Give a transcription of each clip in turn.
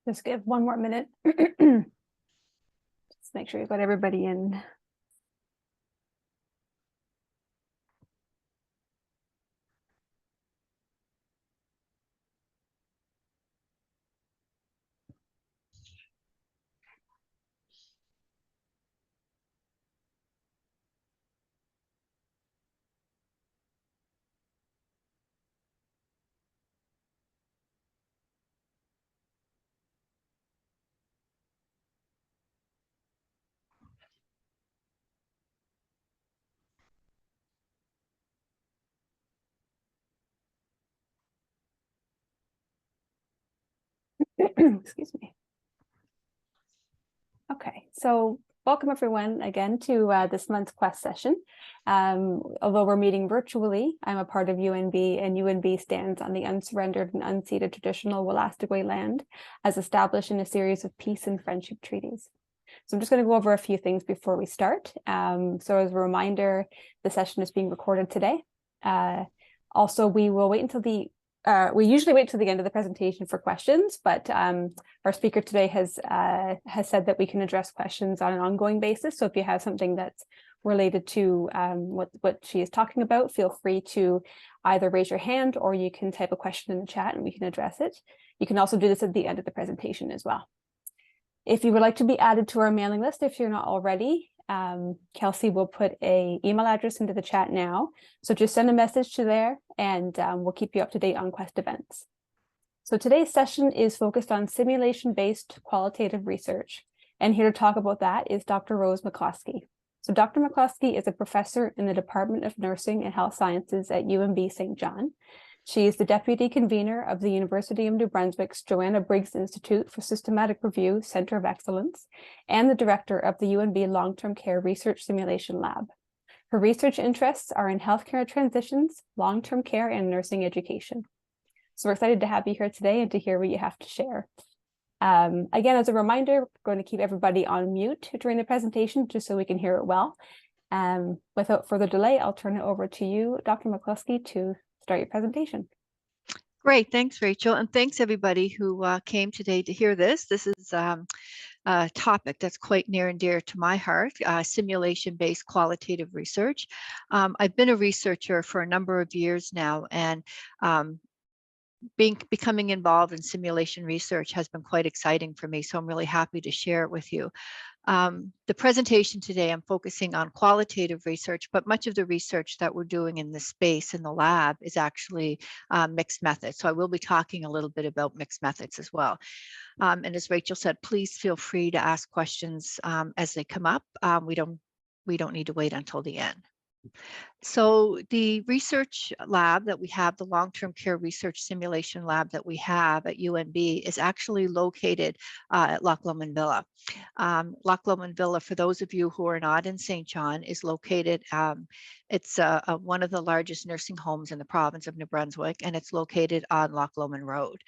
Just give one more minute. Just make sure you've got everybody in. Excuse me. Okay, so welcome everyone again to this month's Quest session. Although we're meeting virtually, I'm a part of UNB, and UNB stands on the unsurrendered and unceded traditional Wolastoqey land as established in a series of peace and friendship treaties. So I'm just going to go over a few things before we start. So as a reminder, the session is being recorded today. Also, we will wait until we usually wait till the end of the presentation for questions, but our speaker today has said that we can address questions on an ongoing basis. So if you have something that's related to what she is talking about, feel free to either raise your hand or you can type a question in the chat and we can address it. You can also do this at the end of the presentation as well. If you would like to be added to our mailing list, if you're not already, Kelsey will put an email address into the chat now. So just send a message to there and we'll keep you up to date on Quest events. So today's session is focused on simulation-based qualitative research. And here to talk about that is Dr. Rose McCloskey. So Dr. McCloskey is a professor in the Department of Nursing and Health Sciences at UNB St. John. She is the deputy convener of the University of New Brunswick's Joanna Briggs Institute for Systematic Review Center of Excellence and the director of the UNB Long-Term Care Research Simulation Lab. Her research interests are in healthcare transitions, long-term care, and nursing education. So we're excited to have you here today and to hear what you have to share. Again, as a reminder, we're going to keep everybody on mute during the presentation just so we can hear it well. Without further delay, I'll turn it over to you, Dr. McCloskey, to start your presentation. Great, thanks, Rachel, and thanks everybody who came today to hear this. This is a topic that's quite near and dear to my heart, simulation-based qualitative research. I've been a researcher for a number of years now, and becoming involved in simulation research has been quite exciting for me, so I'm really happy to share it with you. The presentation today, I'm focusing on qualitative research, but much of the research that we're doing in this space in the lab is actually mixed methods. So I will be talking a little bit about mixed methods as well. And as Rachel said, please feel free to ask questions as they come up. We don't need to wait until the end. So the research lab that we have, the long-term care research simulation lab that we have at UNB is actually located at Loch Lomond Villa. Loch Lomond Villa, for those of you who are not in St. John, is located, it's one of the largest nursing homes in the province of New Brunswick, and it's located on Loch Lomond Road.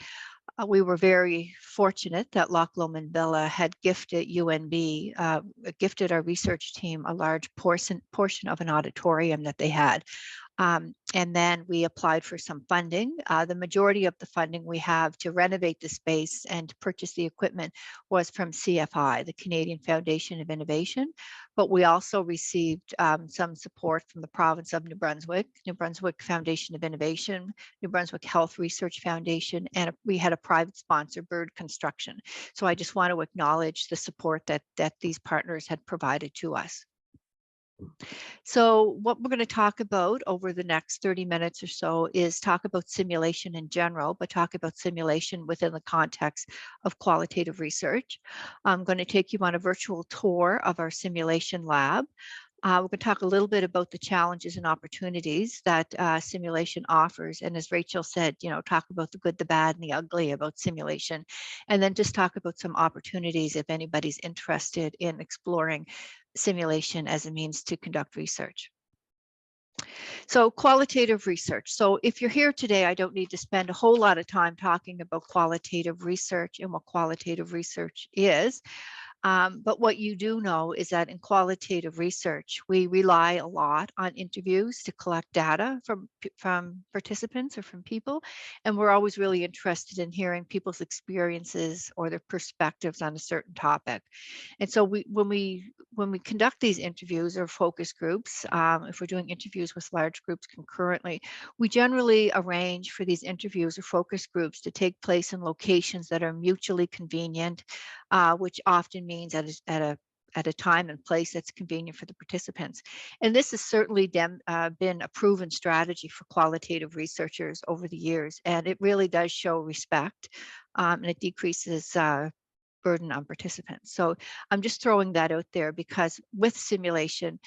We were very fortunate that Loch Lomond Villa had gifted UNB, gifted our research team a large portion of an auditorium that they had. And then we applied for some funding. The majority of the funding we have to renovate the space and to purchase the equipment was from CFI, the Canadian Foundation of Innovation. But we also received some support from the province of New Brunswick Foundation of Innovation, New Brunswick Health Research Foundation, and we had a private sponsor, Bird Construction. So I just want to acknowledge the support that these partners had provided to us. So what we're going to talk about over the next 30 minutes or so is talk about simulation in general, but talk about simulation within the context of qualitative research. I'm going to take you on a virtual tour of our simulation lab. We're going to talk a little bit about the challenges and opportunities that simulation offers. And as Rachel said, talk about the good, the bad, and the ugly about simulation. And then just talk about some opportunities if anybody's interested in exploring simulation as a means to conduct research. So qualitative research. So if you're here today, I don't need to spend a whole lot of time talking about qualitative research and what qualitative research is. But what you do know is that in qualitative research, we rely a lot on interviews to collect data from participants or from people. And we're always really interested in hearing people's experiences or their perspectives on a certain topic. And so when we conduct these interviews or focus groups, if we're doing interviews with large groups concurrently, we generally arrange for these interviews or focus groups to take place in locations that are mutually convenient, which often means at a time and place that's convenient for the participants. And this has certainly been a proven strategy for qualitative researchers over the years, and it really does show respect, and it decreases burden on participants. So I'm just throwing that out there because with simulation,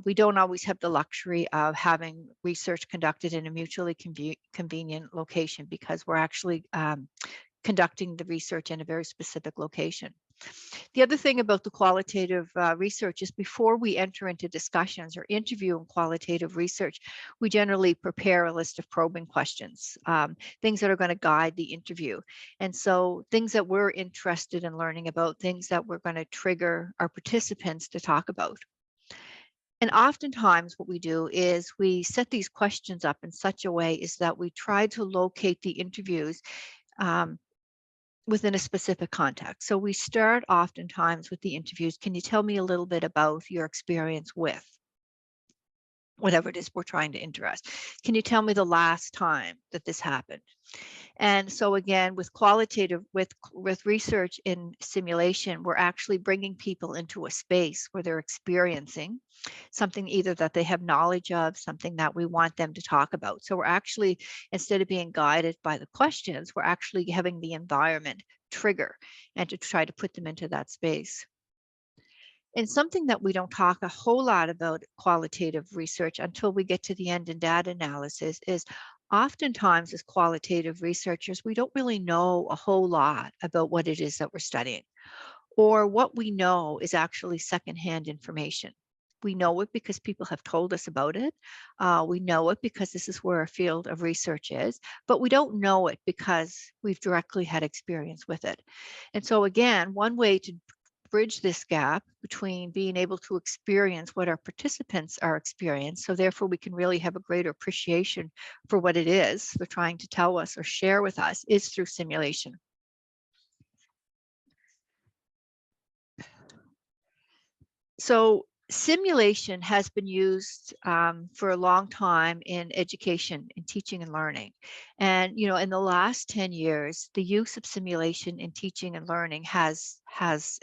we don't always have the luxury of having research conducted in a mutually convenient location, because we're actually conducting the research in a very specific location. The other thing about the qualitative research is before we enter into discussions or interview in qualitative research, we generally prepare a list of probing questions, things that are going to guide the interview. And so things that we're interested in learning about, things that we're going to trigger our participants to talk about. And oftentimes what we do is we set these questions up in such a way is that we try to locate the interviews within a specific context. So we start oftentimes with the interviews. Can you tell me a little bit about your experience with whatever it is we're trying to interest? Can you tell me the last time that this happened? And so again, with qualitative, with research in simulation, we're actually bringing people into a space where they're experiencing something either that they have knowledge of, something that we want them to talk about. So we're actually, instead of being guided by the questions, we're actually having the environment trigger and to try to put them into that space. And something that we don't talk a whole lot about qualitative research until we get to the end in data analysis is oftentimes as qualitative researchers, we don't really know a whole lot about what it is that we're studying, or what we know is actually secondhand information. We know it because people have told us about it. We know it because this is where a field of research is, but we don't know it because we've directly had experience with it. And so again, one way to bridge this gap between being able to experience what our participants are experiencing, so therefore we can really have a greater appreciation for what it is they're trying to tell us or share with us, is through simulation. So simulation has been used for a long time in education, in teaching and learning. And, in the last 10 years, the use of simulation in teaching and learning has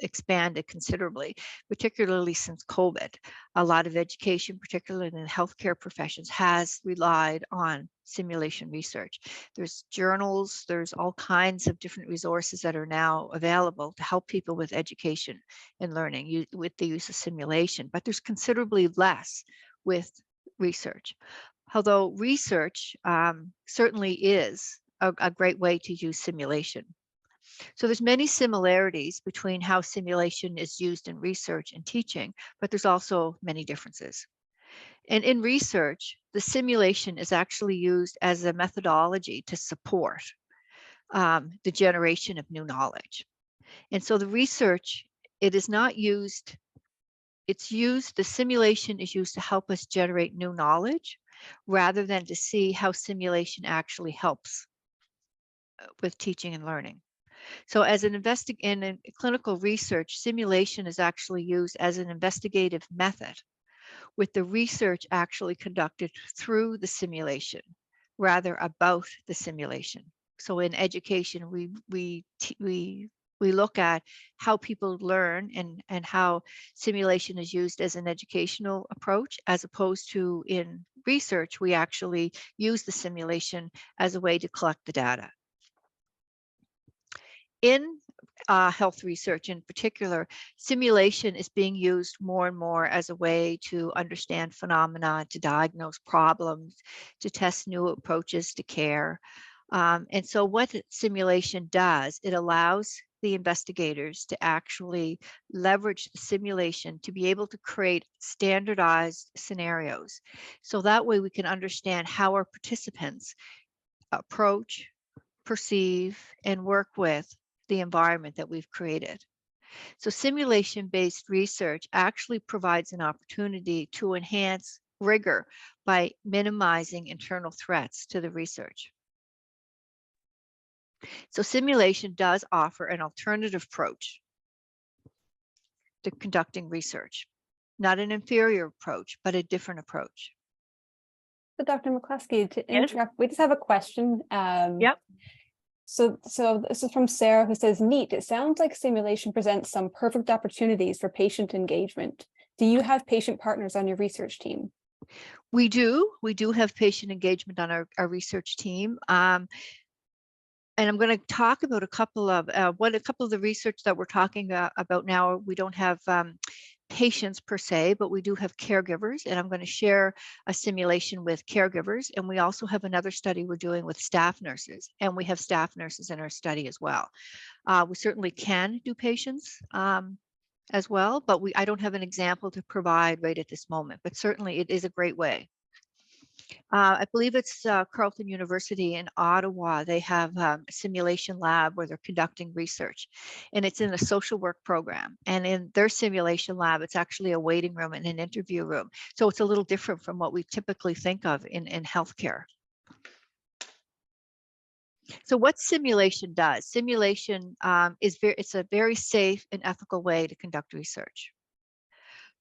expanded considerably, particularly since COVID. A lot of education, particularly in the healthcare professions, has relied on simulation research. There's journals, there's all kinds of different resources that are now available to help people with education and learning with the use of simulation, but there's considerably less with research. Although research certainly is a great way to use simulation. So there's many similarities between how simulation is used in research and teaching, but there's also many differences. And in research, the simulation is actually used as a methodology to support the generation of new knowledge. And so the research, it is not used, the simulation is used to help us generate new knowledge rather than to see how simulation actually helps with teaching and learning. So as in clinical research, simulation is actually used as an investigative method, with the research actually conducted through the simulation rather about the simulation. So in education, we look at how people learn and how simulation is used as an educational approach, as opposed to in research, we actually use the simulation as a way to collect the data. In health research in particular, simulation is being used more and more as a way to understand phenomena, to diagnose problems, to test new approaches to care. And so what simulation does, it allows the investigators to actually leverage the simulation to be able to create standardized scenarios. So that way we can understand how our participants approach, perceive, and work with the environment that we've created. So simulation-based research actually provides an opportunity to enhance rigor by minimizing internal threats to the research. So simulation does offer an alternative approach to conducting research, not an inferior approach, but a different approach. So Dr. McCloskey, to Yes. interrupt, we just have a question. Yep. So this is from Sarah, who says, neat, it sounds like simulation presents some perfect opportunities for patient engagement. Do you have patient partners on your research team? We do have patient engagement on our research team. And I'm going to talk about a couple of the research that we're talking about now. We don't have patients per se, but we do have caregivers, and I'm going to share a simulation with caregivers. And we also have another study we're doing with staff nurses, and we have staff nurses in our study as well. We certainly can do patients as well, but I don't have an example to provide right at this moment, but certainly it is a great way. I believe it's Carleton University in Ottawa. They have a simulation lab where they're conducting research, and it's in a social work program. And in their simulation lab, it's actually a waiting room and an interview room. So it's a little different from what we typically think of in healthcare. So what simulation does? Simulation it's a very safe and ethical way to conduct research.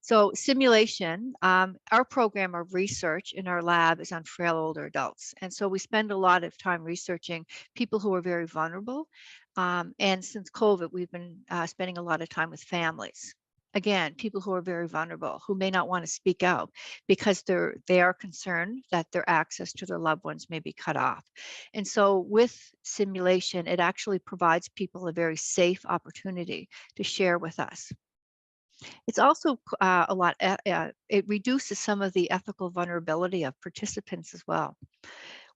So simulation, our program of research in our lab is on frail older adults. And so we spend a lot of time researching people who are very vulnerable. And since COVID, we've been spending a lot of time with families. Again, people who are very vulnerable, who may not want to speak out because they are concerned that their access to their loved ones may be cut off. And so with simulation, it actually provides people a very safe opportunity to share with us. It's also it reduces some of the ethical vulnerability of participants as well.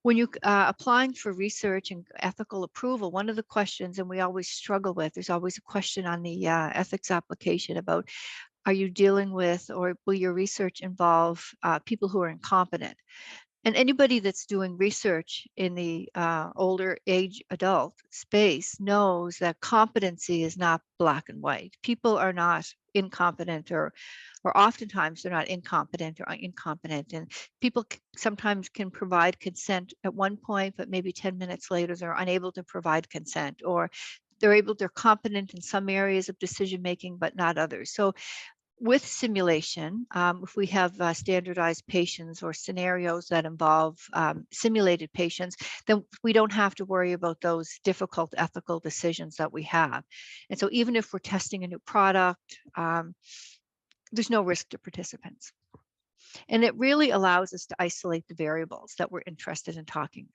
When you applying for research and ethical approval, one of the questions, and we always struggle with, there's always a question on the ethics application about, are you dealing with, or will your research involve people who are incompetent? And anybody that's doing research in the older age adult space knows that competency is not black and white. People are not incompetent, or oftentimes they're not incompetent or incompetent. And people sometimes can provide consent at one point, but maybe 10 minutes later, they're unable to provide consent, or they're competent in some areas of decision making, but not others. So with simulation, if we have standardized patients or scenarios that involve simulated patients, then we don't have to worry about those difficult ethical decisions that we have. And so even if we're testing a new product, there's no risk to participants. And it really allows us to isolate the variables that we're interested in talking about.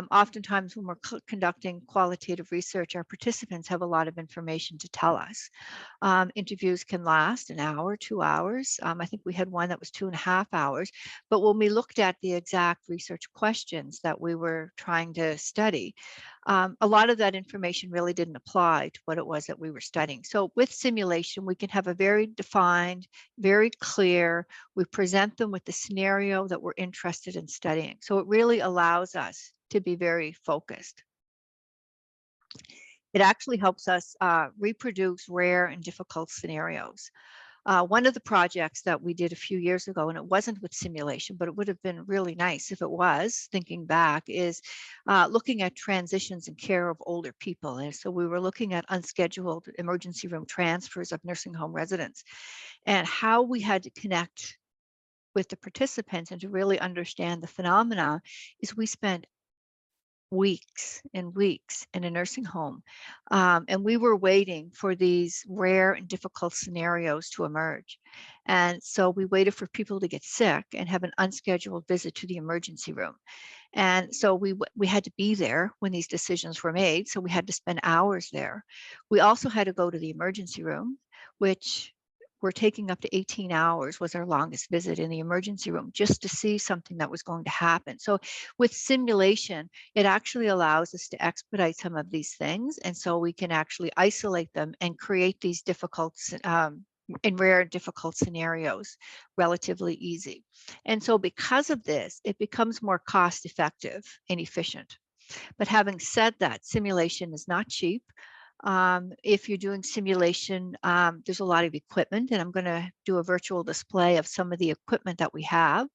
Oftentimes when we're conducting qualitative research, our participants have a lot of information to tell us. Interviews can last an hour, 2 hours. I think we had one that was 2.5 hours. But when we looked at the exact research questions that we were trying to study, a lot of that information really didn't apply to what it was that we were studying. So with simulation, we can have a very defined, very clear, we present them with the scenario that we're interested in studying. So it really allows us to be very focused. It actually helps us reproduce rare and difficult scenarios. One of the projects that we did a few years ago, and it wasn't with simulation, but it would have been really nice if it was, thinking back, is looking at transitions in care of older people. And so we were looking at unscheduled emergency room transfers of nursing home residents, and how we had to connect with the participants and to really understand the phenomena is we spent weeks and weeks in a nursing home. And we were waiting for these rare and difficult scenarios to emerge. And so we waited for people to get sick and have an unscheduled visit to the emergency room. And so we had to be there when these decisions were made. So we had to spend hours there. We also had to go to the emergency room, which we're taking up to 18 hours was our longest visit in the emergency room, just to see something that was going to happen. So with simulation, it actually allows us to expedite some of these things. And so we can actually isolate them and create these difficult in rare difficult scenarios relatively easy. And so because of this, it becomes more cost effective and efficient. But having said that, simulation is not cheap. If you're doing simulation, there's a lot of equipment, and I'm going to do a virtual display of some of the equipment that we have.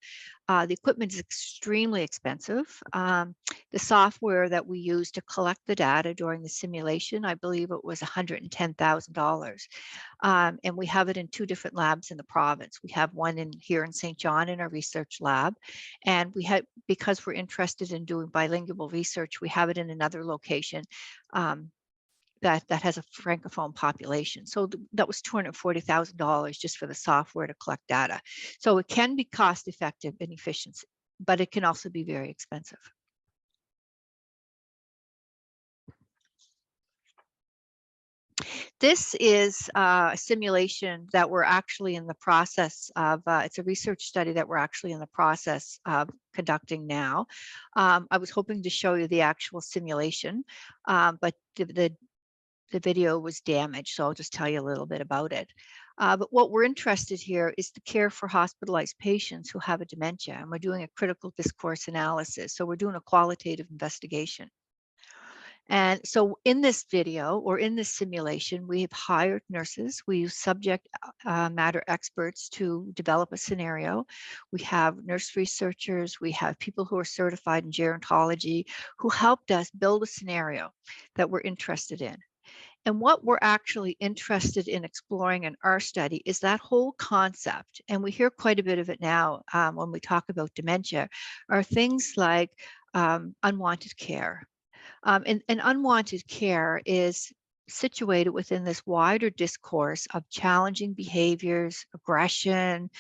The equipment is extremely expensive. The software that we use to collect the data during the simulation, I believe it was $110,000. And we have it in 2 different labs in the province. We have one here in St. John in our research lab. And we had, because we're interested in doing bilingual research, we have it in another location that has a francophone population. So that was $240,000 just for the software to collect data. So it can be cost effective and efficient, but it can also be very expensive. This is a simulation that we're actually in the process of, it's a research study that we're actually in the process of conducting now. I was hoping to show you the actual simulation, but the video was damaged, so I'll just tell you a little bit about it. But what we're interested here is the care for hospitalized patients who have a dementia, and we're doing a critical discourse analysis. So we're doing a qualitative investigation. And so in this video, or in this simulation, we have hired nurses. We use subject matter experts to develop a scenario. We have nurse researchers. We have people who are certified in gerontology who helped us build a scenario that we're interested in. And what we're actually interested in exploring in our study is that whole concept, and we hear quite a bit of it now when we talk about dementia, are things like unwanted care. And unwanted care is situated within this wider discourse of challenging behaviors, aggression,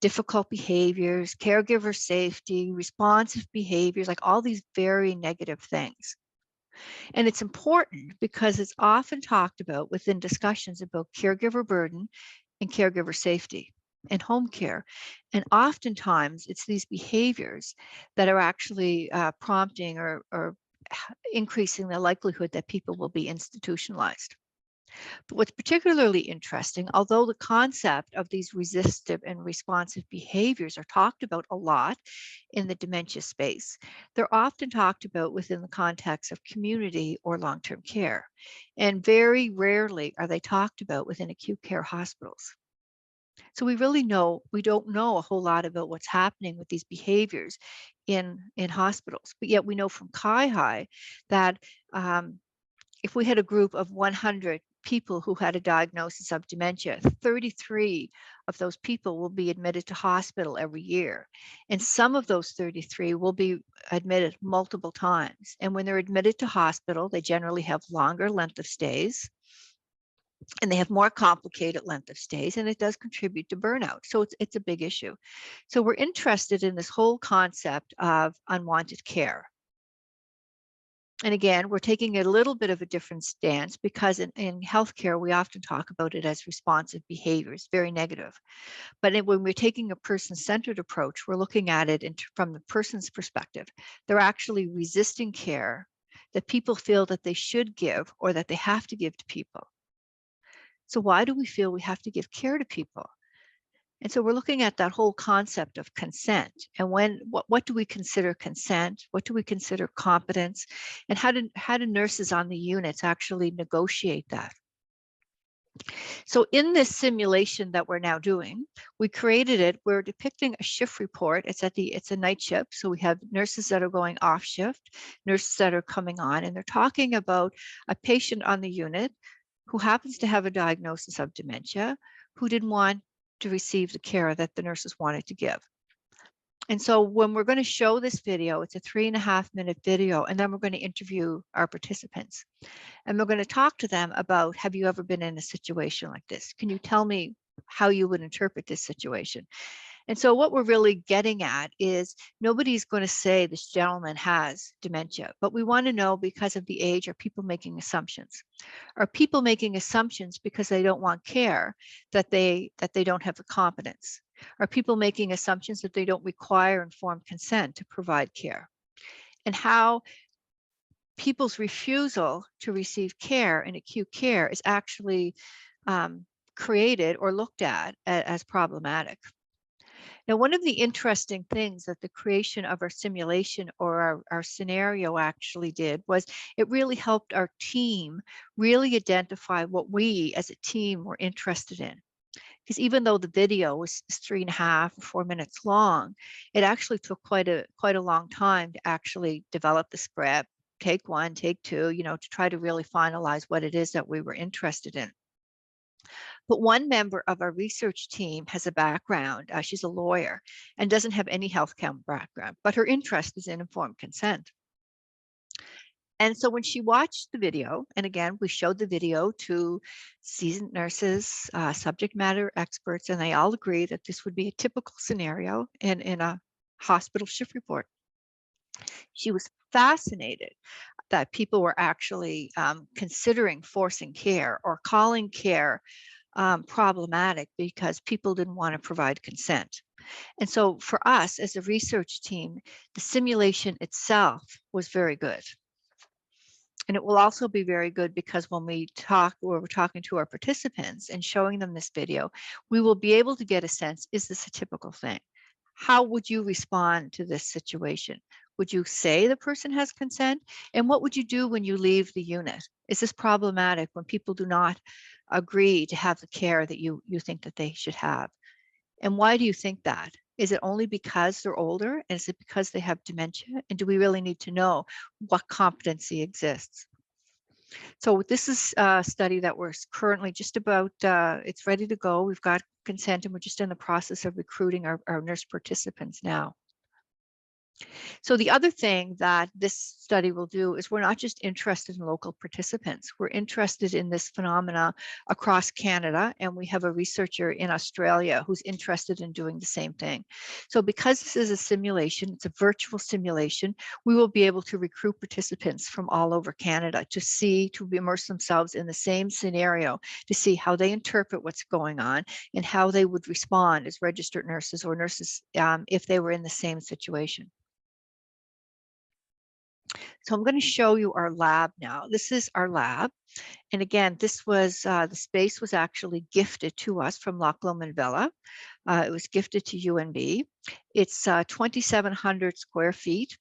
difficult behaviors, caregiver safety, responsive behaviors, like all these very negative things. And it's important because it's often talked about within discussions about caregiver burden and caregiver safety and home care. And oftentimes it's these behaviors that are actually prompting or increasing the likelihood that people will be institutionalized. But what's particularly interesting, although the concept of these resistive and responsive behaviors are talked about a lot in the dementia space, they're often talked about within the context of community or long-term care. And very rarely are they talked about within acute care hospitals. So we don't know a whole lot about what's happening with these behaviors in hospitals. But yet we know from CIHI that if we had a group of 100 people who had a diagnosis of dementia, 33 of those people will be admitted to hospital every year. And some of those 33 will be admitted multiple times. And when they're admitted to hospital, they generally have longer length of stays, and they have more complicated length of stays, and it does contribute to burnout. So it's a big issue. So we're interested in this whole concept of unwanted care. And again, we're taking a little bit of a different stance because in healthcare, we often talk about it as responsive behaviors, very negative. But when we're taking a person-centered approach, we're looking at it from the person's perspective. They're actually resisting care that people feel that they should give or that they have to give to people. So why do we feel we have to give care to people? And so we're looking at that whole concept of consent, and what do we consider consent? What do we consider competence? And how do nurses on the units actually negotiate that? So in this simulation that we're now doing, we created it, we're depicting a shift report. It's a night shift. So we have nurses that are going off shift, nurses that are coming on, and they're talking about a patient on the unit who happens to have a diagnosis of dementia, who didn't want to receive the care that the nurses wanted to give. And so when we're going to show this video, it's a 3.5-minute video, and then we're going to interview our participants. And we're going to talk to them about, have you ever been in a situation like this? Can you tell me how you would interpret this situation? And so what we're really getting at is nobody's going to say this gentleman has dementia, but we want to know, because of the age, are people making assumptions? Are people making assumptions because they don't want care, that they don't have the competence? Are people making assumptions that they don't require informed consent to provide care? And how people's refusal to receive care in acute care is actually created or looked at as problematic. Now, one of the interesting things that the creation of our simulation or our scenario actually did was it really helped our team really identify what we as a team were interested in. Because even though the video was 3.5 or 4 minutes long, it actually took quite a long time to actually develop the script, take one, take two, to try to really finalize what it is that we were interested in. But one member of our research team has a background, she's a lawyer and doesn't have any health chem background, but her interest is in informed consent. And so when she watched the video, and again, we showed the video to seasoned nurses, subject matter experts, and they all agree that this would be a typical scenario in a hospital shift report. She was fascinated that people were actually considering forcing care or calling care problematic because people didn't want to provide consent. And so for us as a research team, the simulation itself was very good. And it will also be very good because when we're talking to our participants and showing them this video, we will be able to get a sense, is this a typical thing? How would you respond to this situation? Would you say the person has consent? And what would you do when you leave the unit? Is this problematic when people do not agree to have the care that you think that they should have? And why do you think that? Is it only because they're older? Is it because they have dementia? And do we really need to know what competency exists? So this is a study that we're currently just about, it's ready to go. We've got consent and we're just in the process of recruiting our nurse participants now. So the other thing that this study will do is we're not just interested in local participants. We're interested in this phenomena across Canada, and we have a researcher in Australia who's interested in doing the same thing. So because this is a simulation, it's a virtual simulation, we will be able to recruit participants from all over Canada to immerse themselves in the same scenario, to see how they interpret what's going on and how they would respond as registered nurses or nurses if they were in the same situation. So I'm going to show you our lab now. This is our lab. And again, this was, the space was actually gifted to us from Loch Lomond Villa. It was gifted to UNB. It's 2,700 square feet.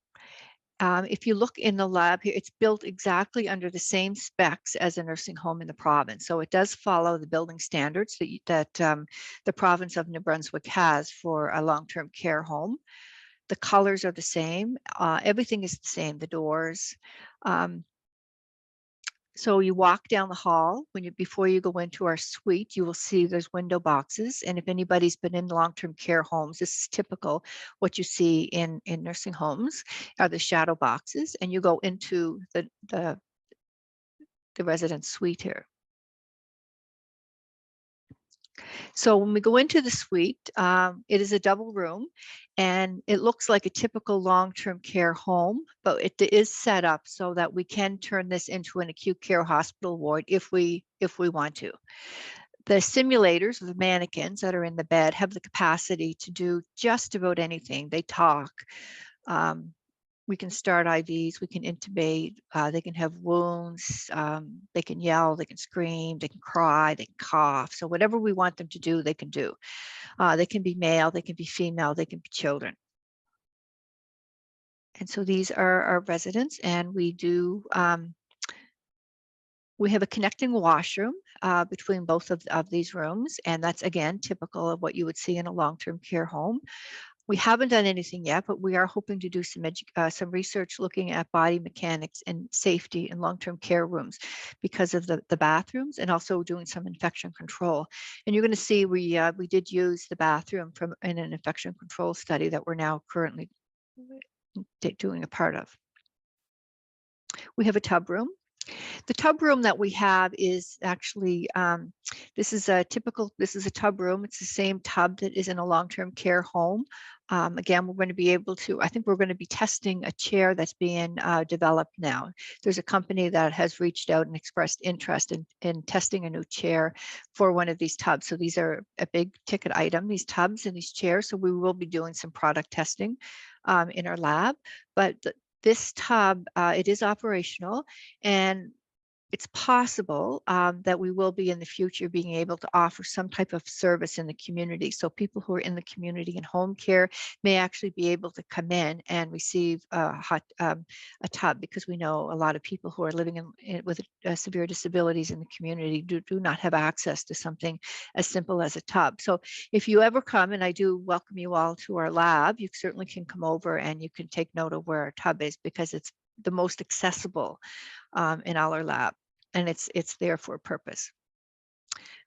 If you look in the lab here, it's built exactly under the same specs as a nursing home in the province. So it does follow the building standards that the province of New Brunswick has for a long-term care home. The colors are the same. Everything is the same, the doors. So you walk down the hall before you go into our suite, you will see there's window boxes. And if anybody's been in long-term care homes, this is typical what you see in nursing homes are the shadow boxes, and you go into the resident suite here. So when we go into the suite, it is a double room and it looks like a typical long-term care home, but it is set up so that we can turn this into an acute care hospital ward if we want to. The simulators, the mannequins that are in the bed, have the capacity to do just about anything. They talk. We can start IVs, we can intubate, they can have wounds, they can yell, they can scream, they can cry, they can cough. So whatever we want them to do, they can do. They can be male, they can be female, they can be children. And so these are our residents, and we do, we have a connecting washroom between both of these rooms, and that's again typical of what you would see in a long-term care home. We haven't done anything yet, but we are hoping to do some research looking at body mechanics and safety in long-term care rooms because of the bathrooms, and also doing some infection control. And you're going to see we did use the bathroom in an infection control study that we're now currently doing a part of. We have a tub room. The tub room that we have is actually, this is a tub room. It's the same tub that is in a long-term care home. Again, we're going to be able to, I think we're going to be testing a chair that's being developed now. There's a company that has reached out and expressed interest in testing a new chair for one of these tubs. So these are a big ticket item, these tubs and these chairs. So we will be doing some product testing in our lab. But this tub, it is operational, and it's possible that we will be in the future being able to offer some type of service in the community. So people who are in the community and home care may actually be able to come in and receive a tub, because we know a lot of people who are living with severe disabilities in the community do not have access to something as simple as a tub. So if you ever come, and I do welcome you all to our lab, you certainly can come over and you can take note of where our tub is, because it's the most accessible in our lab, and it's there for a purpose.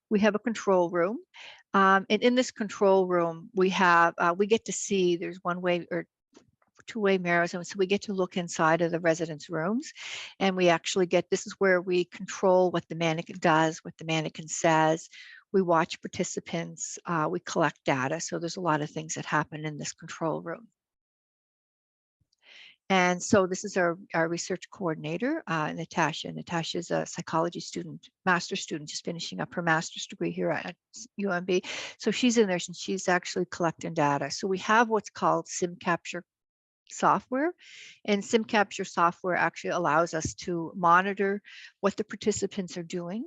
We have a control room, and in this control room we have we get to see, there's one-way or two-way mirrors, and so we get to look inside of the residents' rooms, and we actually get, this is where we control what the mannequin does, what the mannequin says. We watch participants, we collect data, so there's a lot of things that happen in this control room. And so this is our research coordinator, Natasha. Natasha's a psychology student, master's student, just finishing up her master's degree here at UMB. So she's in there and she's actually collecting data. So we have what's called SIM capture software, and SIM capture software actually allows us to monitor what the participants are doing.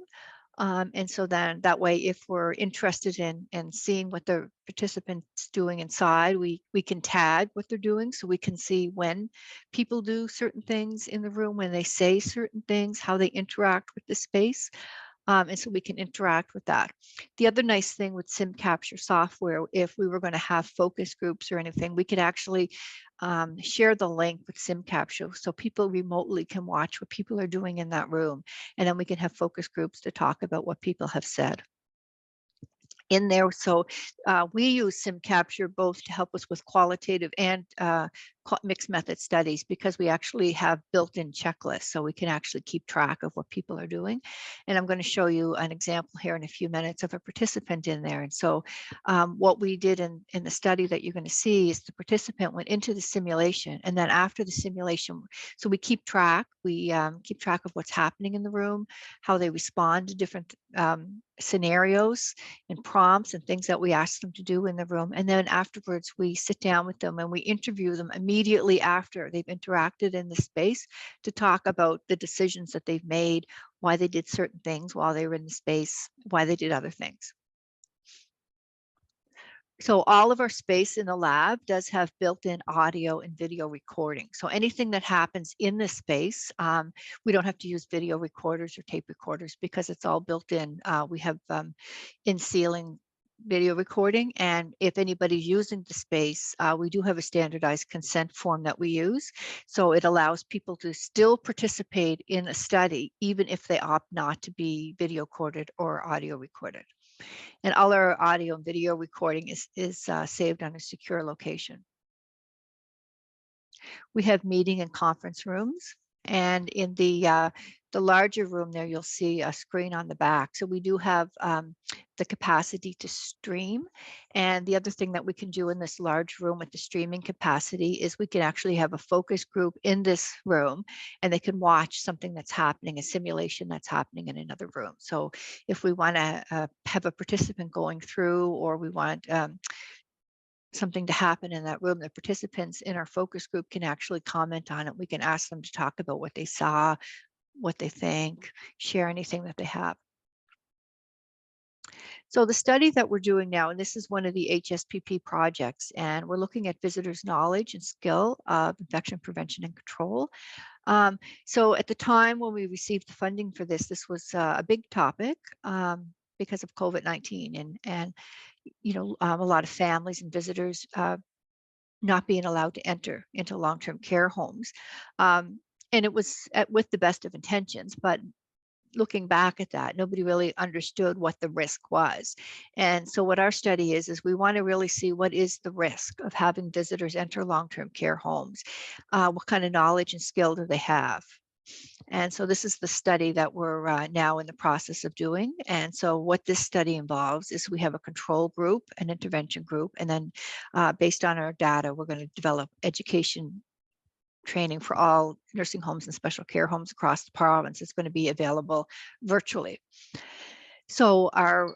And so then that way, if we're interested in seeing what the participants doing inside, we can tag what they're doing, so we can see when people do certain things in the room, when they say certain things, how they interact with the space. And so we can interact with that. The other nice thing with SIM capture software, if we were going to have focus groups or anything, we could actually share the link with SIM capture, so people remotely can watch what people are doing in that room, and then we can have focus groups to talk about what people have said in there. So we use SIM capture both to help us with qualitative and mixed method studies, because we actually have built-in checklists, so we can actually keep track of what people are doing. And I'm going to show you an example here in a few minutes of a participant in there. And so what we did in the study that you're going to see is the participant went into the simulation, and then after the simulation, so we keep track of what's happening in the room, how they respond to different scenarios and prompts and things that we ask them to do in the room. And then afterwards, we sit down with them and we interview them immediately after they've interacted in the space to talk about the decisions that they've made, why they did certain things while they were in the space, why they did other things. So all of our space in the lab does have built-in audio and video recording. So anything that happens in this space, we don't have to use video recorders or tape recorders, because it's all built in. We have in-ceiling video recording, and if anybody's using the space, we do have a standardized consent form that we use. So it allows people to still participate in a study, even if they opt not to be video recorded or audio recorded. And all our audio and video recording is saved on a secure location. We have meeting and conference rooms, and in the larger room there, you'll see a screen on the back. So we do have the capacity to stream. And the other thing that we can do in this large room with the streaming capacity is we can actually have a focus group in this room, and they can watch something that's happening, a simulation that's happening in another room. So if we want to have a participant going through, or we want something to happen in that room, the participants in our focus group can actually comment on it. We can ask them to talk about what they saw, what they think, share anything that they have. So the study that we're doing now, and this is one of the HSPP projects, and we're looking at visitors' knowledge and skill of infection prevention and control. So at the time when we received the funding for this, this was a big topic because of COVID-19, and a lot of families and visitors not being allowed to enter into long-term care homes. And it was with the best of intentions, but looking back at that, nobody really understood what the risk was. And so what our study is we want to really see what is the risk of having visitors enter long-term care homes. What kind of knowledge and skill do they have? And so this is the study that we're now in the process of doing. And so what this study involves is we have a control group, an intervention group, and then based on our data, we're going to develop education training for all nursing homes and special care homes across the province. It's going to be available virtually. So our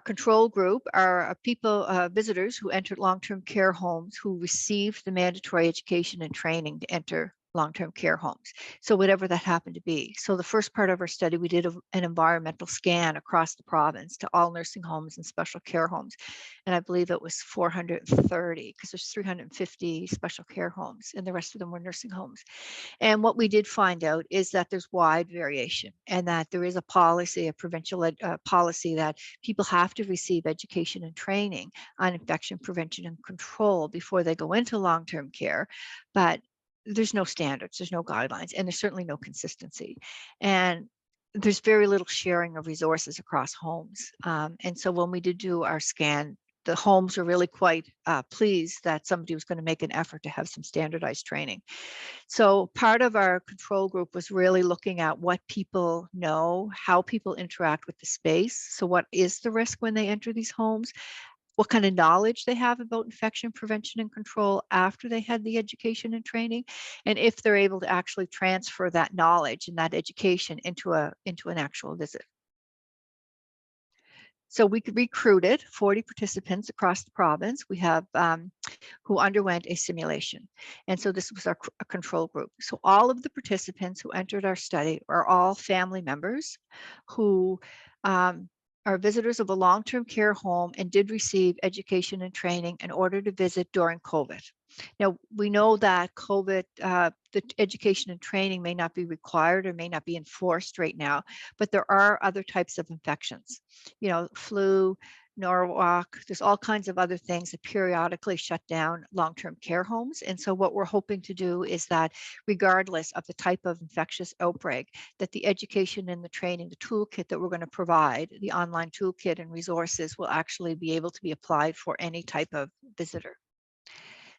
control group are people, visitors who entered long-term care homes who received the mandatory education and training to enter long-term care homes. So whatever that happened to be. So the first part of our study, we did an environmental scan across the province to all nursing homes and special care homes. And I believe it was 430 because there's 350 special care homes and the rest of them were nursing homes. And what we did find out is that there's wide variation and that there is a policy, a provincial policy that people have to receive education and training on infection prevention and control before they go into long-term care. But there's no standards, there's no guidelines, and there's certainly no consistency. And there's very little sharing of resources across homes. And so when we did do our scan, the homes were really quite pleased that somebody was going to make an effort to have some standardized training. So part of our control group was really looking at what people know, how people interact with the space. So what is the risk when they enter these homes? What kind of knowledge they have about infection prevention and control after they had the education and training, and if they're able to actually transfer that knowledge and that education into an actual visit. So we recruited 40 participants across the province. We have who underwent a simulation. And so this was our control group. So all of the participants who entered our study are all family members who are visitors of a long-term care home and did receive education and training in order to visit during COVID. Now, we know that COVID, the education and training may not be required or may not be enforced right now, but there are other types of infections, you know, flu, Norwalk, there's all kinds of other things that periodically shut down long-term care homes. And so what we're hoping to do is that regardless of the type of infectious outbreak, that the education and the training, the toolkit that we're going to provide, the online toolkit and resources will actually be able to be applied for any type of visitor.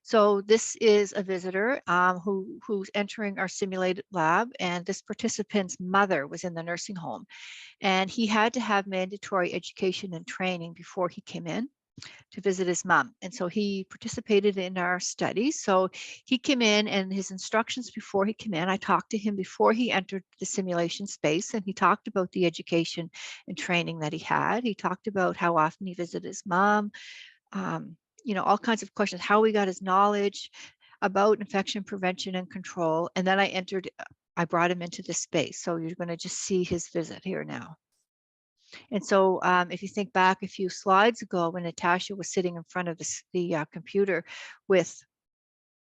So this is a visitor who's entering our simulated lab, and this participant's mother was in the nursing home, and he had to have mandatory education and training before he came in to visit his mom. And so he participated in our study. So he came in, and his instructions before he came in, I talked to him before he entered the simulation space, and he talked about the education and training that he had. He talked about how often he visited his mom, you know, all kinds of questions, how he got his knowledge about infection prevention and control. And then I brought him into this space. So you're going to just see his visit here now. And so if you think back a few slides ago when Natasha was sitting in front of the computer with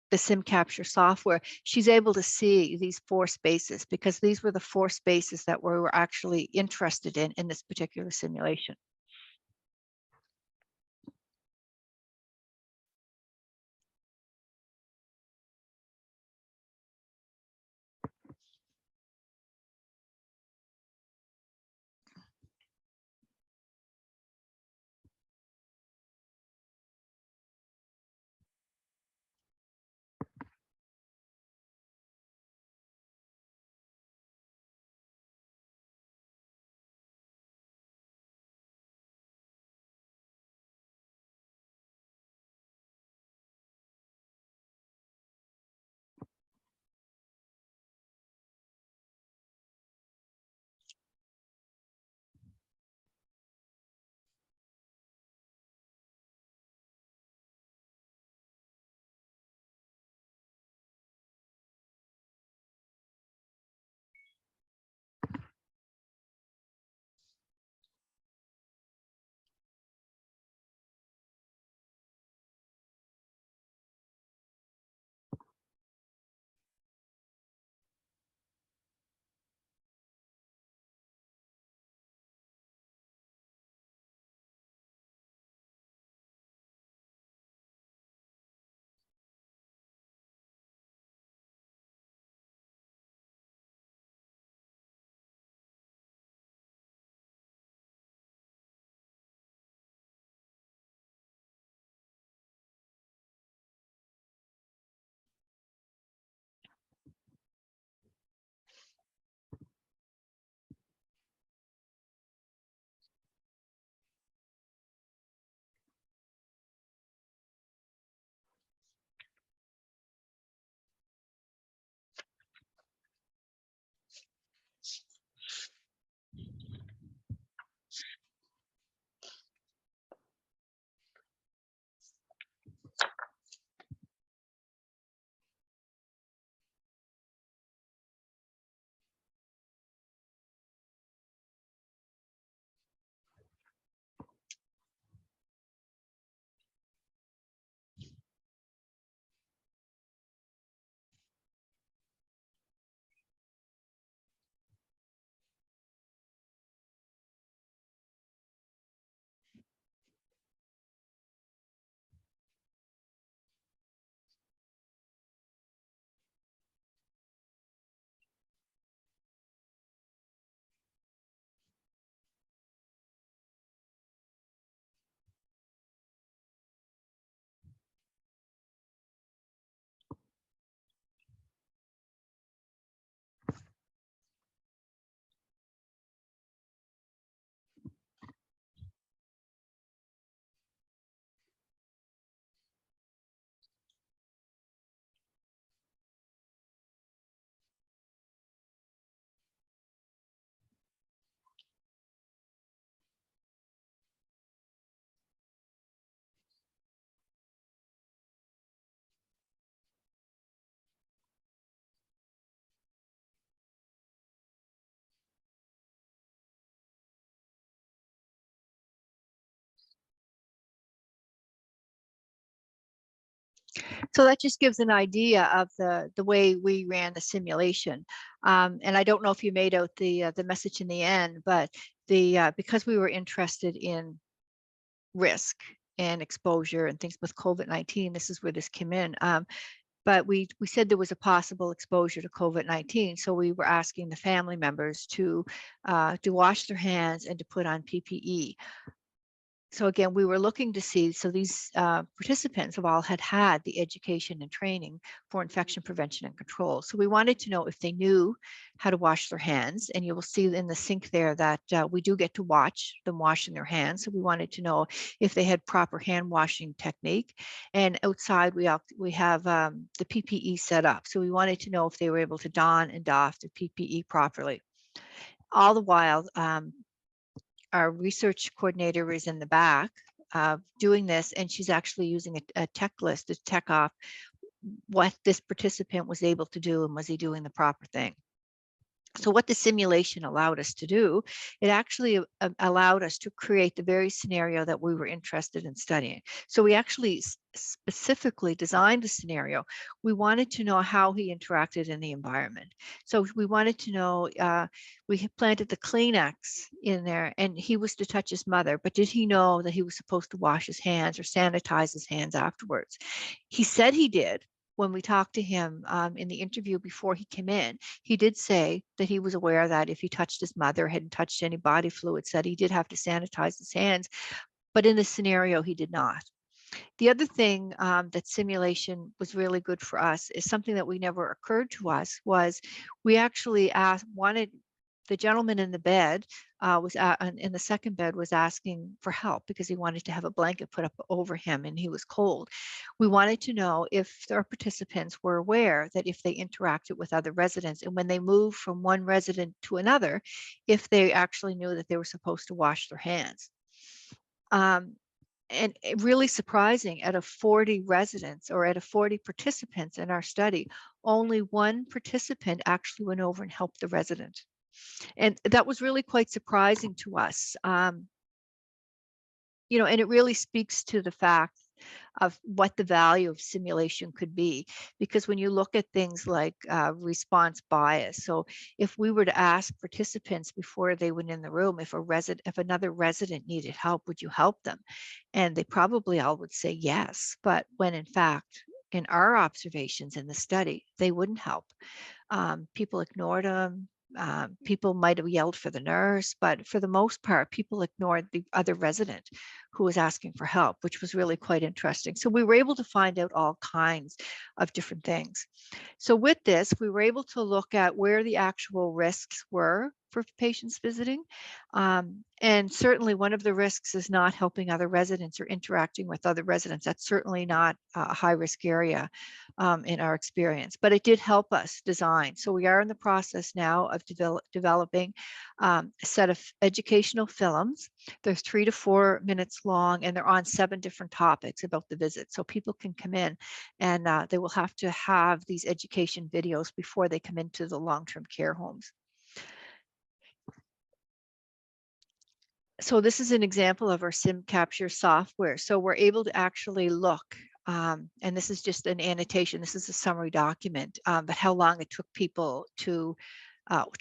the sim capture software, she's able to see these 4 spaces because these were the 4 spaces that we were actually interested in this particular simulation. So that just gives an idea of the way we ran the simulation. And I don't know if you made out the message in the end, but because we were interested in risk and exposure and things with COVID-19, this is where this came in. But we said there was a possible exposure to COVID-19. So we were asking the family members to wash their hands and to put on PPE. So again, we were looking to see, so these participants have all had the education and training for infection prevention and control. So we wanted to know if they knew how to wash their hands, and you will see in the sync there that we do get to watch them washing their hands. So we wanted to know if they had proper hand washing technique. And outside we have the PPE set up. So we wanted to know if they were able to don and doff the PPE properly. All the while, our research coordinator is in the back doing this, and she's actually using a tech list to check off what this participant was able to do and was he doing the proper thing. So what the simulation allowed us to do, it actually allowed us to create the very scenario that we were interested in studying. So we actually specifically designed the scenario. We wanted to know how he interacted in the environment. So we wanted to know, we planted the Kleenex in there and he was to touch his mother, but did he know that he was supposed to wash his hands or sanitize his hands afterwards? He said he did. When we talked to him in the interview before he came in, he did say that he was aware that if he touched his mother, hadn't touched any body fluids, that he did have to sanitize his hands, but in this scenario, he did not. The other thing that simulation was really good for us is something that we never occurred to us was we actually wanted the gentleman in the bed in the second bed was asking for help because he wanted to have a blanket put up over him and he was cold. We wanted to know if our participants were aware that if they interacted with other residents and when they moved from one resident to another, if they actually knew that they were supposed to wash their hands. And really surprising, out of 40 residents or out of 40 participants in our study, only one participant actually went over and helped the resident. And that was really quite surprising to us. And it really speaks to the fact of what the value of simulation could be, because when you look at things like response bias, so if we were to ask participants before they went in the room, if another resident needed help, would you help them? And they probably all would say yes, but when in fact, in our observations in the study, they wouldn't help. People ignored them. People might have yelled for the nurse, but for the most part, people ignored the other resident who was asking for help, which was really quite interesting. So we were able to find out all kinds of different things. So with this, we were able to look at where the actual risks were for patients visiting. And certainly one of the risks is not helping other residents or interacting with other residents. That's certainly not a high risk area in our experience, but it did help us design. So we are in the process now of developing a set of educational films. They're 3 to 4 minutes long and they're on 7 different topics about the visit. So people can come in and they will have to have these education videos before they come into the long-term care homes. So this is an example of our sim capture software. So we're able to actually look, and this is just an annotation, this is a summary document, but how long it took people to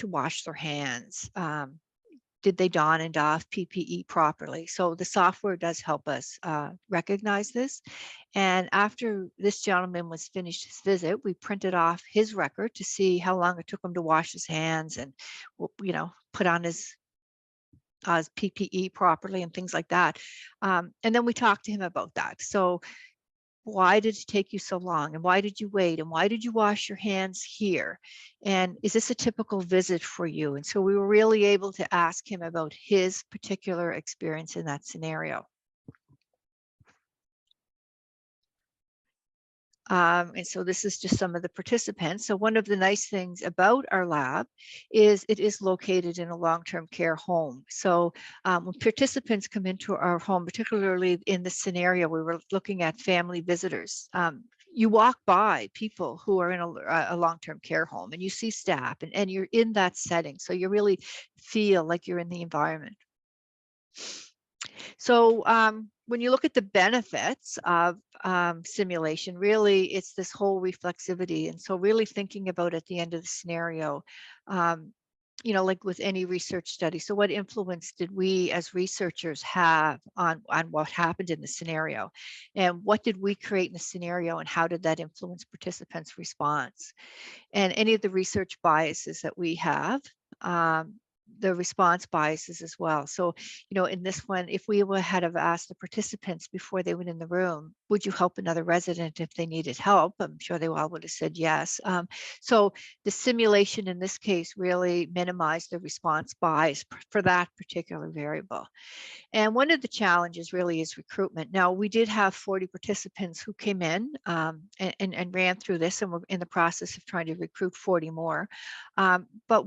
wash their hands. Did they don and doff PPE properly? So the software does help us recognize this. And after this gentleman was finished his visit, we printed off his record to see how long it took him to wash his hands and, put on his PPE properly and things like that. And then we talked to him about that. So why did it take you so long? And why did you wait? And why did you wash your hands here? And is this a typical visit for you? And so we were really able to ask him about his particular experience in that scenario. And so this is just some of the participants. So one of the nice things about our lab is it is located in a long-term care home. So when participants come into our home, particularly in this scenario, we were looking at family visitors. You walk by people who are in a long-term care home and you see staff and you're in that setting. So you really feel like you're in the environment. So when you look at the benefits of simulation, really it's this whole reflexivity. And so really thinking about at the end of the scenario, you know, like with any research study. So what influence did we as researchers have on what happened in the scenario? And what did we create in the scenario, and how did that influence participants' response? And any of the research biases that we have, the response biases as well. So, you know, in this one, if we had have asked the participants before they went in the room, would you help another resident if they needed help? I'm sure they all would have said yes. So the simulation in this case really minimized the response bias for that particular variable. And one of the challenges really is recruitment. Now, we did have 40 participants who came in and ran through this, and we're in the process of trying to recruit 40 more. But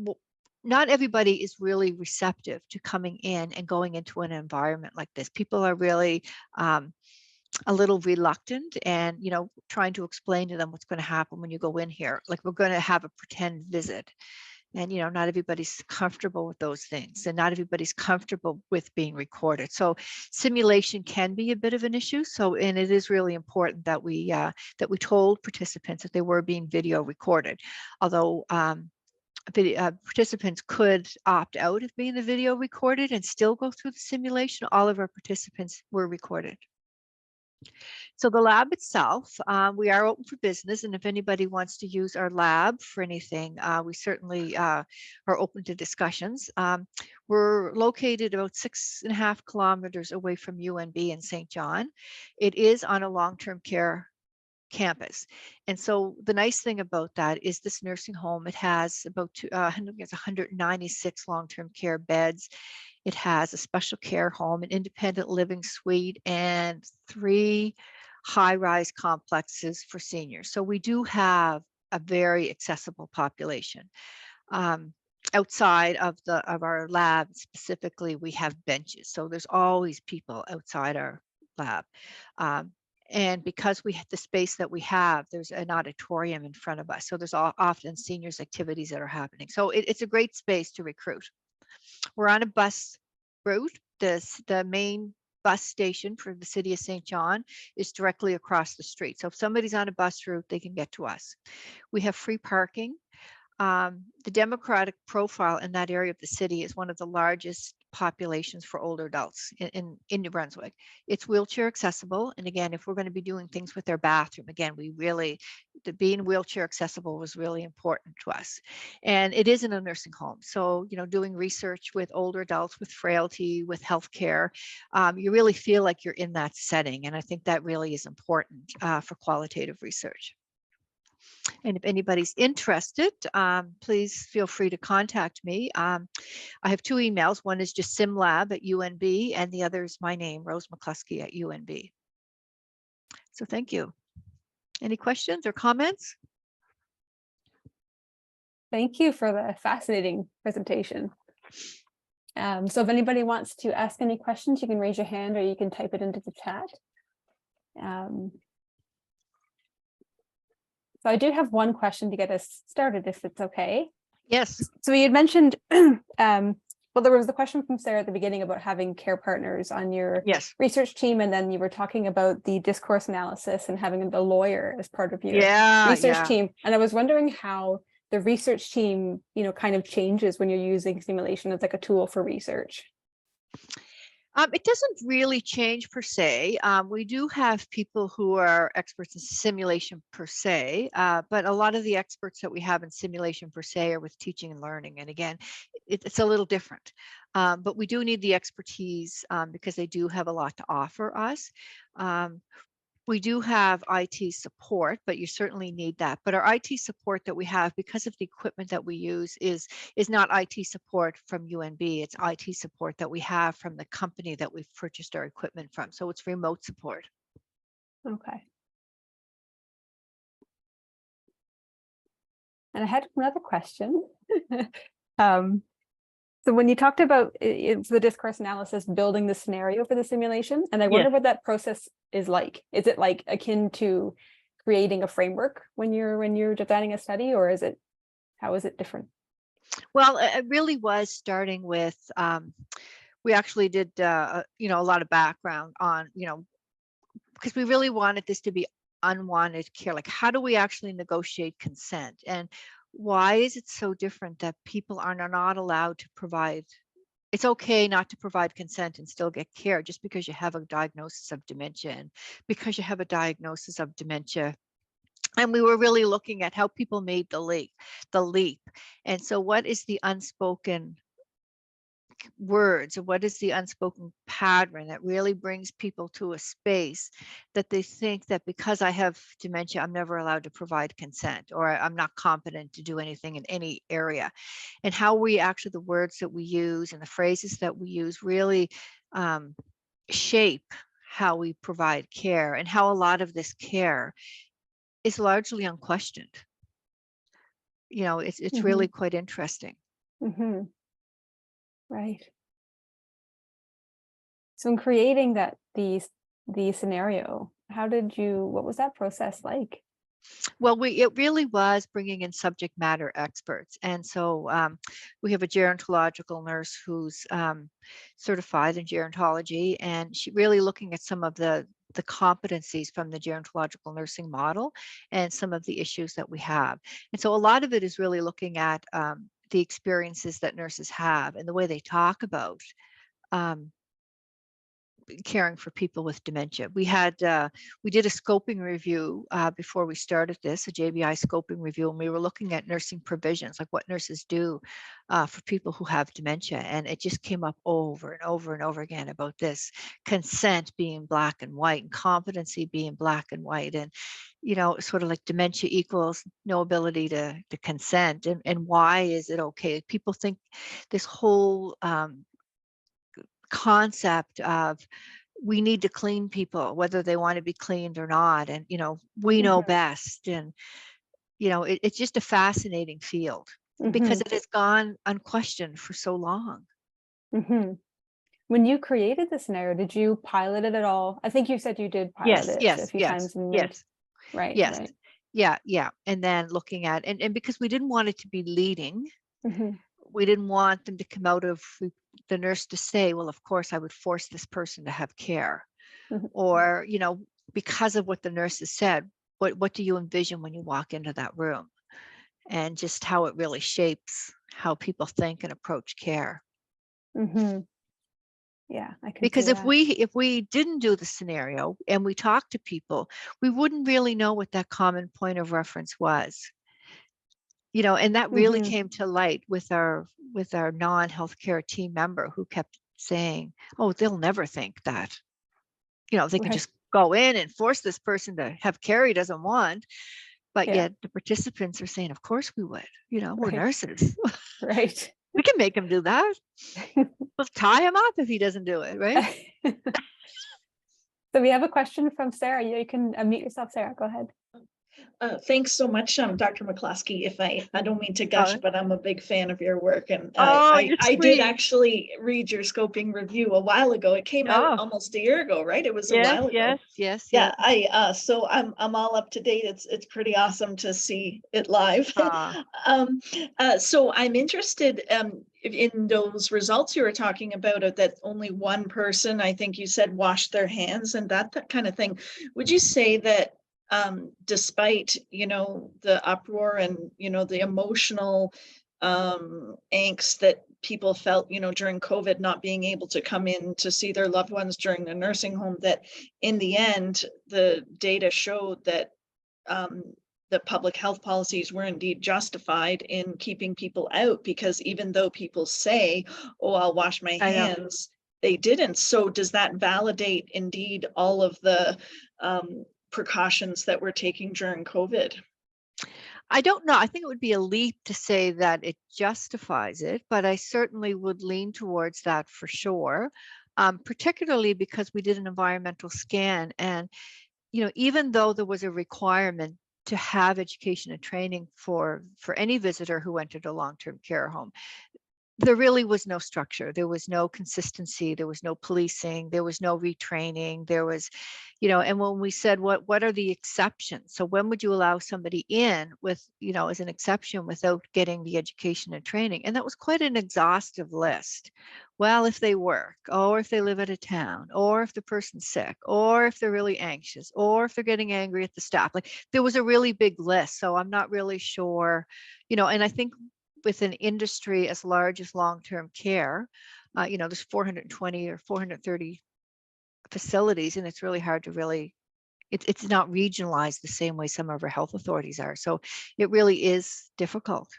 not everybody is really receptive to coming in and going into an environment like this. People are really a little reluctant, and, you know, trying to explain to them what's going to happen when you go in here. Like, we're going to have a pretend visit. And, you know, not everybody's comfortable with those things, and not everybody's comfortable with being recorded. So simulation can be a bit of an issue. So, and it is really important that we told participants that they were being video recorded. Although participants could opt out of being the video recorded and still go through the simulation, all of our participants were recorded. So the lab itself, we are open for business, and if anybody wants to use our lab for anything, we certainly are open to discussions. We're located about 6.5 kilometers away from UNB in St. John. It is on a long-term care campus. And so the nice thing about that is this nursing home, it has about 196 long-term care beds. It has a special care home, an independent living suite, and 3 high-rise complexes for seniors. So we do have a very accessible population. Outside of our lab specifically, we have benches. So there's always people outside our lab. And because we have the space that we have, there's an auditorium in front of us. So there's often seniors activities that are happening. So it's a great space to recruit. We're on a bus route. The main bus station for the city of St. John is directly across the street. So if somebody's on a bus route, they can get to us. We have free parking. The demographic profile in that area of the city is one of the largest populations for older adults in New Brunswick. It's wheelchair accessible. And again, if we're going to be doing things with their bathroom, again, being wheelchair accessible was really important to us. And it is in a nursing home. So, you know, doing research with older adults with frailty, with healthcare, you really feel like you're in that setting. And I think that really is important for qualitative research. And if anybody's interested, please feel free to contact me. I have 2 emails. One is just simlab@UNB, and the other is my name, Rose McCloskey at UNB. So thank you. Any questions or comments? Thank you for the fascinating presentation. So if anybody wants to ask any questions, you can raise your hand or you can type it into the chat. So I do have one question to get us started, if it's okay. Yes. So you had mentioned, well, there was the question from Sarah at the beginning about having care partners on your research team, and then you were talking about the discourse analysis and having the lawyer as part of your research team. And I was wondering how the research team, you know, kind of changes when you're using simulation as like a tool for research. It doesn't really change per se. We do have people who are experts in simulation per se, but a lot of the experts that we have in simulation per se are with teaching and learning. And again, it's a little different, but we do need the expertise because they do have a lot to offer us. We do have IT support, but you certainly need that. But our IT support that we have, because of the equipment that we use, is not IT support from UNB. It's IT support that we have from the company that we've purchased our equipment from. So it's remote support. Okay. And I had another question. So when you talked about it's the discourse analysis, building the scenario for the simulation, and I wonder what that process is like. Is it like akin to creating a framework when you're designing a study, or how is it different? Well, it really was starting with we actually did, a lot of background on, because we really wanted this to be unwanted care. Like, how do we actually negotiate consent? And why is it so different that people are not allowed to provide? It's okay not to provide consent and still get care just because you have a diagnosis of dementia and because you have a diagnosis of dementia. And we were really looking at how people made the leap. And so what is the unspoken words, or what is the unspoken pattern that really brings people to a space that they think that because I have dementia, I'm never allowed to provide consent, or I'm not competent to do anything in any area. And how we actually, the words that we use and the phrases that we use really shape how we provide care, and how a lot of this care is largely unquestioned. It's really quite interesting. Right. So in creating the scenario, what was that process like? Well, it really was bringing in subject matter experts. And so we have a gerontological nurse who's certified in gerontology, and she really looking at some of the competencies from the gerontological nursing model and some of the issues that we have. And so a lot of it is really looking at the experiences that nurses have and the way they talk about caring for people with dementia. We did a scoping review before we started this, a JBI scoping review, and we were looking at nursing provisions, like what nurses do for people who have dementia. And it just came up over and over and over again about this consent being black and white and competency being black and white. And sort of like dementia equals no ability to consent. And why is it okay? People think this whole concept of we need to clean people, whether they want to be cleaned or not. And, we know best. And, it's just a fascinating field because it has gone unquestioned for so long. When you created the scenario, did you pilot it at all? I think you said you did pilot it a few times. Right. Yes. Right. Yeah. And then looking at, and because we didn't want it to be leading, we didn't want them to come out of the nurse to say, well, of course I would force this person to have care, or, because of what the nurse has said, what do you envision when you walk into that room, and just how it really shapes how people think and approach care. Yeah, I can Because see if we didn't do the scenario and we talked to people, we wouldn't really know what that common point of reference was. And that really came to light with our non-healthcare team member who kept saying, oh, they'll never think that, they can just go in and force this person to have care he doesn't want. But yet the participants are saying, of course we would, we're nurses. Right. We can make him do that. We'll tie him up if he doesn't do it, right? So we have a question from Sarah. You can unmute yourself, Sarah. Go ahead. Thanks so much, Dr. McCloskey. I don't mean to gush, but I'm a big fan of your work, and I did actually read your scoping review a while ago. It came out almost a year ago, right? It was a while ago. Yes. Yeah, so I'm all up to date. It's pretty awesome to see it live. So I'm interested in those results you were talking about, that only one person, I think you said, washed their hands and that kind of thing. Would you say that despite the uproar and the emotional angst that people felt during COVID, not being able to come in to see their loved ones during the nursing home, that in the end the data showed that the public health policies were indeed justified in keeping people out, because even though people say, oh, I'll wash my hands, they didn't. So does that validate indeed all of the precautions that we're taking during COVID? I don't know. I think it would be a leap to say that it justifies it, but I certainly would lean towards that for sure, particularly because we did an environmental scan. And, even though there was a requirement to have education and training for any visitor who entered a long-term care home, there really was no structure. There was no consistency. There was no policing. There was no retraining. There was, and when we said, what are the exceptions? So when would you allow somebody in with, as an exception without getting the education and training? And that was quite an exhaustive list. Well, if they work, or if they live out of town, or if the person's sick, or if they're really anxious, or if they're getting angry at the staff, like there was a really big list. So I'm not really sure, and I think with an industry as large as long-term care, there's 420 or 430 facilities, and it's really hard to really, it's not regionalized the same way some of our health authorities are. So it really is difficult.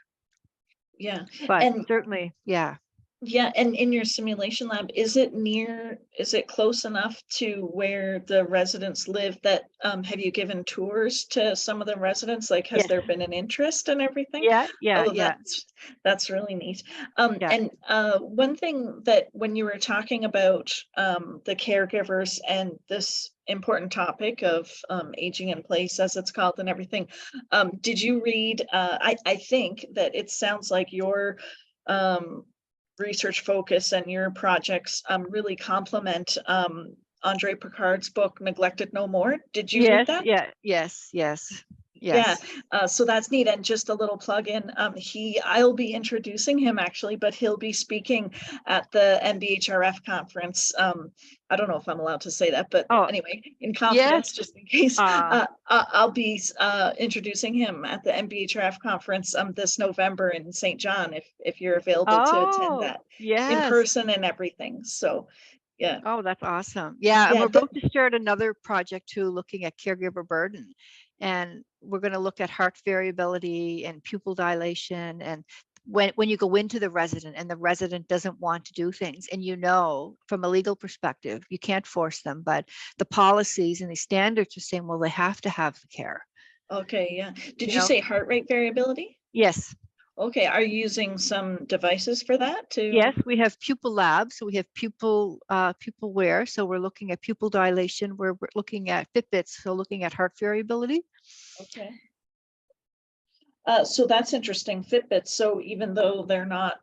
Yeah. But And certainly, yeah. yeah, and in your simulation lab, is it close enough to where the residents live that, have you given tours to some of the residents? Like, has Yes. there been an interest in everything? Yeah. Oh, Yeah. that's really neat. Yeah. And one thing that when you were talking about the caregivers and this important topic of aging in place, as it's called, and everything, did you read, I think that it sounds like your research focus and your projects really complement Andre Picard's book, Neglected No More. Did you read that? Yes. Yeah, so that's neat. And just a little plug in, I'll be introducing him actually, but he'll be speaking at the MBHRF conference. I don't know if I'm allowed to say that, but anyway, in confidence, just in case, I'll be introducing him at the MBHRF conference this November in St. John, if you're available to attend that in person and everything. So yeah. Oh, that's awesome. Yeah, and we're about to start another project too, looking at caregiver burden. And we're going to look at heart variability and pupil dilation. And when you go into the resident and the resident doesn't want to do things, and from a legal perspective, you can't force them, but the policies and the standards are saying, well, they have to have the care. Okay, yeah. Did you say heart rate variability? Yes. Okay, are you using some devices for that too? Yes, we have pupil labs. So we have pupil wear. So we're looking at pupil dilation. We're looking at Fitbits, so looking at heart variability. Okay. So that's interesting, Fitbits. So even though they're not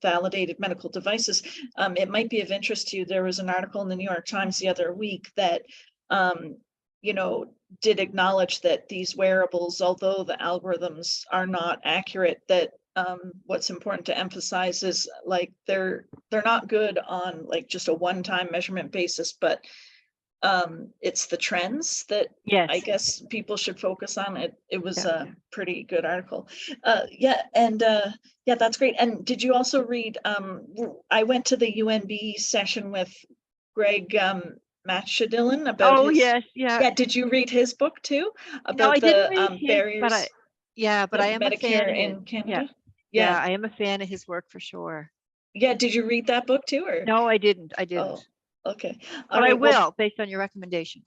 validated medical devices, it might be of interest to you. There was an article in the New York Times the other week that, did acknowledge that these wearables, although the algorithms are not accurate, that what's important to emphasize is like they're not good on like just a one-time measurement basis, but it's the trends that I guess people should focus on. It was a pretty good article. That's great. And did you also read, I went to the UNB session with Greg Matchadillan about did you read his book too about the barriers? But I am Medicare a fan in Canada. Yeah, I am a fan of his work for sure. Yeah, did you read that book too, or no? I didn't. Oh, okay, but I will, based on your recommendation.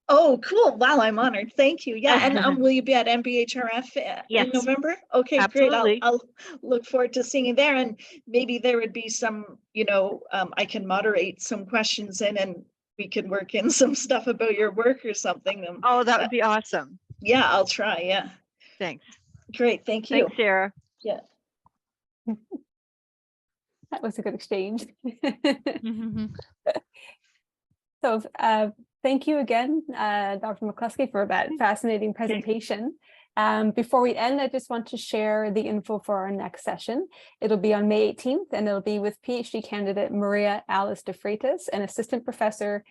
Oh, cool. Wow, I'm honored. Thank you. Yeah, and will you be at MBHRF in November? Okay, absolutely. Great. I'll look forward to seeing you there, and maybe there would be some, I can moderate some questions in, and we could work in some stuff about your work or something. Oh, that would be awesome. Yeah, I'll try. Yeah. Thanks. Great. Thank you. Thanks, Sarah. Yeah. That was a good exchange. So thank you again, Dr. McCloskey, for that fascinating presentation. Before we end, I just want to share the info for our next session. It'll be on May 18th, and it'll be with PhD candidate Maria Alice de Freitas and assistant professor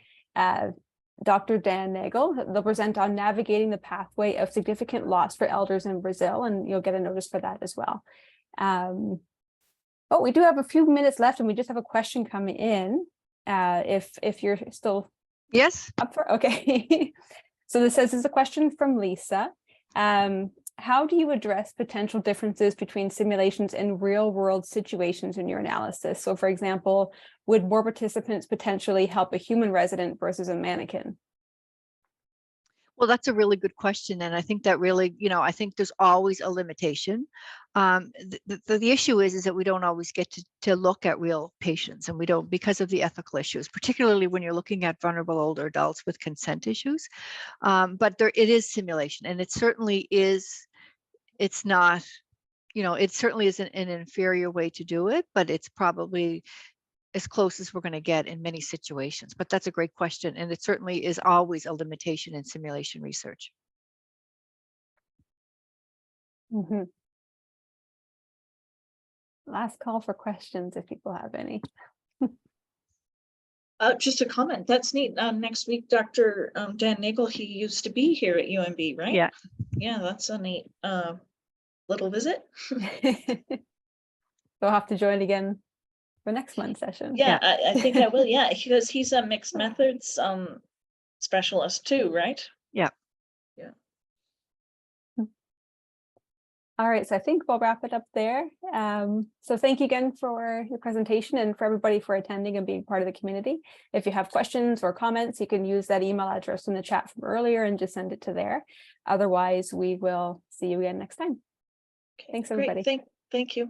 Dr. Dan Nagel. They'll present on navigating the pathway of significant loss for elders in Brazil, and you'll get a notice for that as well. We do have a few minutes left, and we just have a question coming in. If you're still up for, okay. So this is a question from Lisa. How do you address potential differences between simulations and real world situations in your analysis? So for example, would more participants potentially help a human resident versus a mannequin? Well, that's a really good question. And I think that really, I think there's always a limitation. The issue is that we don't always get to look at real patients, and we don't, because of the ethical issues, particularly when you're looking at vulnerable older adults with consent issues. But it is simulation, and it certainly is, it's not it certainly isn't an inferior way to do it, but it's probably as close as we're going to get in many situations. But that's a great question. And it certainly is always a limitation in simulation research. Mm-hmm. Last call for questions if people have any. Just a comment. That's neat. Next week, Dr. Dan Nagel, he used to be here at UNB, right? Yeah. Yeah, that's a neat little visit. We'll have to join again for next month's session. Yeah, I think I will. Yeah, because he's a mixed methods specialist too, right? Yeah. Yeah. All right, so I think we'll wrap it up there. So thank you again for your presentation and for everybody for attending and being part of the community. If you have questions or comments, you can use that email address in the chat from earlier and just send it to there. Otherwise, we will see you again next time. Okay, Thanks, everybody. Great. Thank you.